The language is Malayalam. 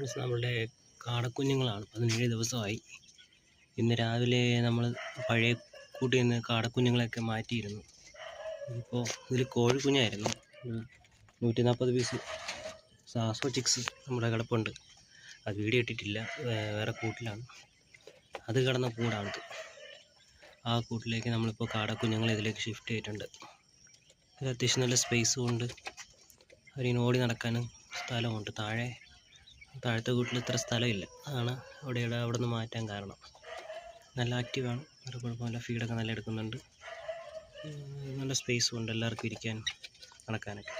ഫ്രണ്ട്സ്, നമ്മളുടെ കാടക്കുഞ്ഞുങ്ങളാണ്. 17 ദിവസമായി. ഇന്ന് രാവിലെ നമ്മൾ പഴയ കൂട്ടിൽ നിന്ന് കാടക്കുഞ്ഞുങ്ങളെയൊക്കെ മാറ്റിയിരുന്നു. ഇപ്പോൾ ഇതിൽ കോഴിക്കുഞ്ഞായിരുന്നു. 140 പീസ് സാസോ ചിക്സ് നമ്മുടെ കിടപ്പുണ്ട്. അത് വീഡിയോ ഇട്ടിട്ടില്ല, വേറെ കൂട്ടിലാണ്. അത് കിടന്ന കൂടാണിത്. ആ കൂട്ടിലേക്ക് നമ്മളിപ്പോൾ കാടക്കുഞ്ഞുങ്ങളെ ഇതിലേക്ക് ഷിഫ്റ്റ് ചെയ്തിട്ടുണ്ട്. ഇത് അത്യാവശ്യം നല്ല സ്പേസും ഉണ്ട്, അതിന് ഓടി നടക്കാനും സ്ഥലമുണ്ട്. താഴത്തെ കൂട്ടിൽ ഇത്ര സ്ഥലമില്ല, അതാണ് അവിടെ നിന്ന് മാറ്റാൻ കാരണം. നല്ല ആക്റ്റീവാണ്, ഒരു കുഴപ്പമില്ല, ഫീഡൊക്കെ നല്ല എടുക്കുന്നുണ്ട്, നല്ല സ്പേസും ഉണ്ട് എല്ലാവർക്കും ഇരിക്കാൻ നടക്കാനൊക്കെ.